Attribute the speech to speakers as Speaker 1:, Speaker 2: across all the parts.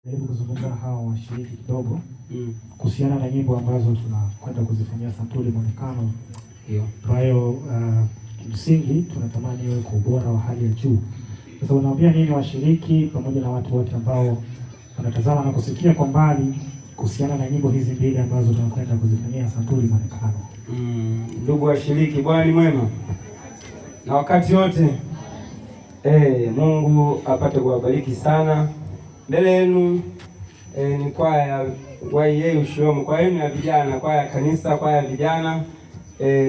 Speaker 1: Jaribu kuzungumza hawa washiriki kidogo kuhusiana na nyimbo ambazo tunakwenda kuzifanyia sampuli muonekano. Ambayo kimsingi tunatamani iwe kwa ubora wa hali ya juu. Sasa unaambia nini washiriki pamoja na watu wote ambao wanatazama na kusikia kwa mbali kuhusiana na nyimbo hizi mbili ambazo tunakwenda kuzifanyia sampuli muonekano?
Speaker 2: Ndugu washiriki, Bwana ni mwema na wakati wote. Mungu apate kuwabariki sana. Mbele yenu ni kwaya YA Ushomu, kwaya yenu ya vijana, kwaya ya kanisa, kwaya ya vijana.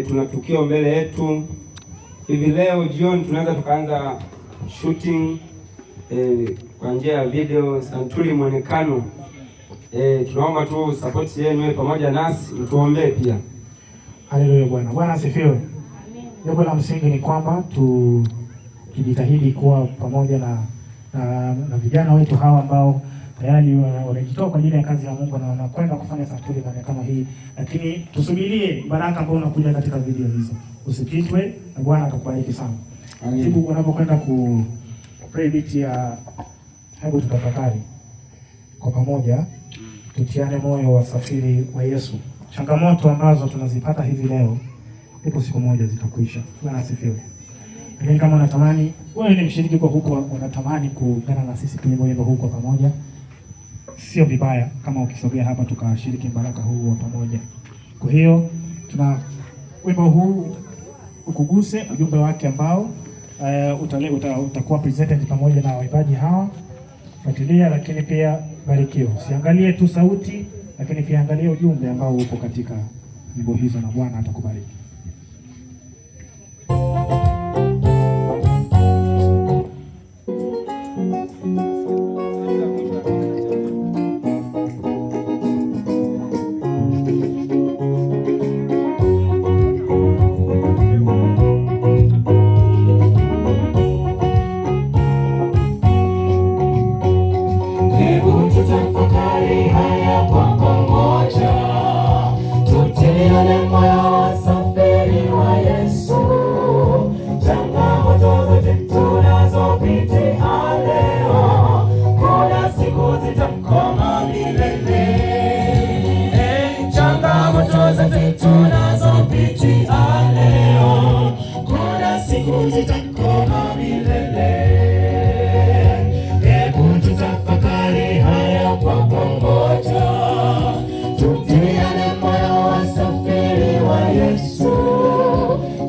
Speaker 2: Tuna tukio mbele yetu hivi leo jioni, tunaweza tukaanza shooting kwa njia ya video santuri muonekano. Tunaomba tu support yenu pamoja nasi, mtuombee pia.
Speaker 1: Haleluya Bwana. Bwana asifiwe. Jambo la msingi ni kwamba tujitahidi kuwa pamoja na vijana wetu hawa ambao tayari wanajitoa kwa ajili ya kazi ya Mungu na wanakwenda kufanya santuri kama hii, lakini tusubirie baraka ambazo unakuja katika video hizo. Usipitwe na Bwana atakubariki sana. Amen. Siku unapokwenda ku pray beat ya hebu tutafakari kwa pamoja, tutiane moyo wa safiri wa Yesu. Changamoto ambazo tunazipata hivi leo ipo siku moja zitakwisha. Bwana asifiwe. Lakini kama unatamani wewe ni mshiriki kwa huko, unatamani kuungana na sisi kwenye wimbo huu kwa pamoja, sio vibaya kama ukisogea hapa tukashiriki baraka huu wa pamoja. Kwa hiyo tuna wimbo huu ukuguse ujumbe wake ambao utakuwa presented pamoja na waimbaji hawa. Fuatilia, lakini pia barikiwa. Usiangalie tu sauti, lakini pia angalia ujumbe ambao upo katika nyimbo hizo, na Bwana atakubariki.
Speaker 3: Tutafakari haya kwa pamoja, tutiane moyo wa safiri wa Yesu. Changamoto zote tunazopitia leo, kuna siku zitakoma milele. Changamoto zote tunazopitia leo, kuna siku zitakoma milele. Kwa pamoja tutiane moyo wa safiri wa Yesu.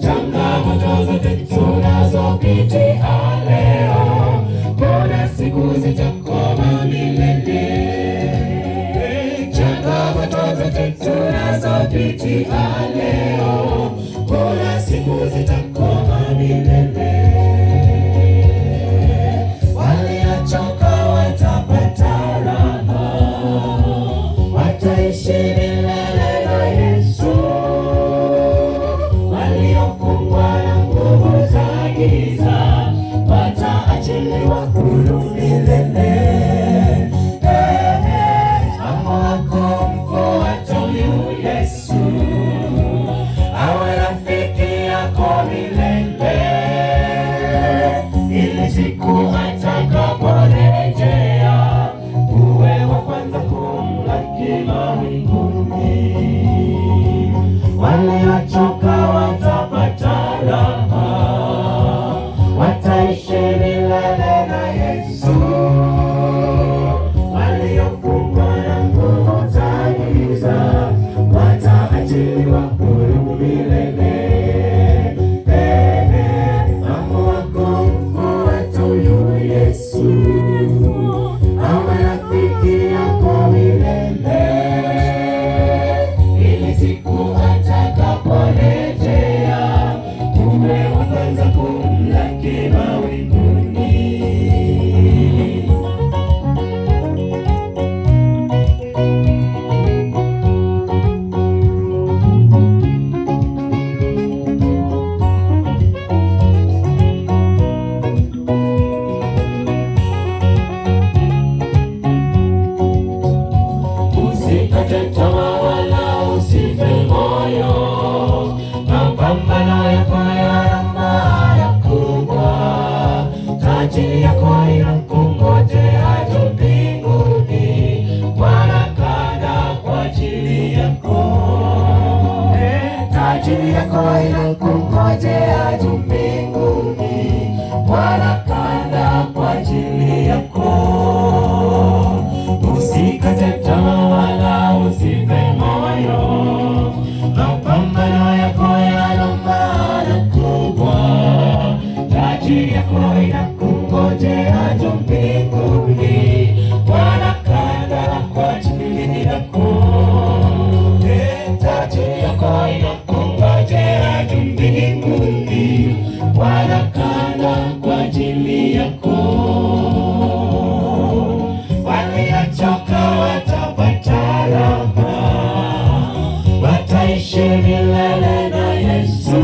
Speaker 3: Changamoto zote tunazopitia leo, kuna siku zitakoma milele. Changamoto zote tunazopitia leo, kuna siku zitakoma milele. yako inakungojea juu mbinguni, wanakanda kwa ajili yako. Usikate tamaa wala usife moyo, mapambano yako yana maana kubwa. Taji yako inakungojea juu mbinguni, wanakanda kwa ajili yako. Taji yako inakungojea juu mbinguni, wanakanda kwa ajili yako. Waliochoka watapata raha, wataishi milele na Yesu.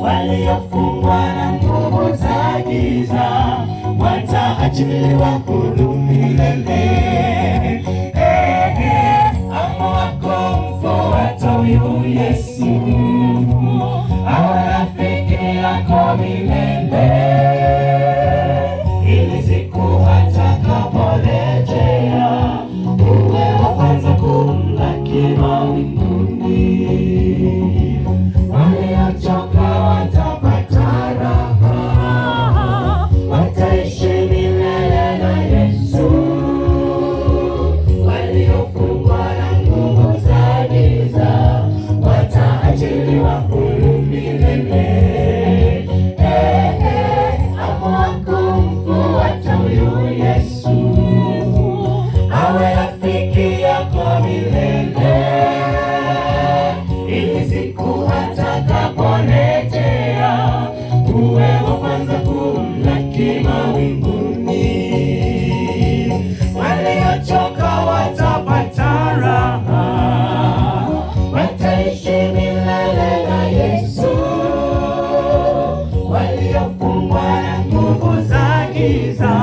Speaker 3: Waliofungwa na nguvu za giza, wataachiliwa huru milele. Amua kumfuata huyu Yesu, awe rafiki yako milele, ili siku atakaporejea uwe wa kwanza kumlaki mawinguni. Waliochoka watapata raha, wataishi milele na Yesu. Waliofungwa na nguvu za giza, wataachiliwa huru milele. Amua kumfuata huyu Yesu, awe rafiki yako milele, ili siku atakaporejea uwe wa kwanza kumlaki mawinguni. Waliochoka watapata raha, wataishi milele na Yesu. Waliofungwa na nguvu za giza,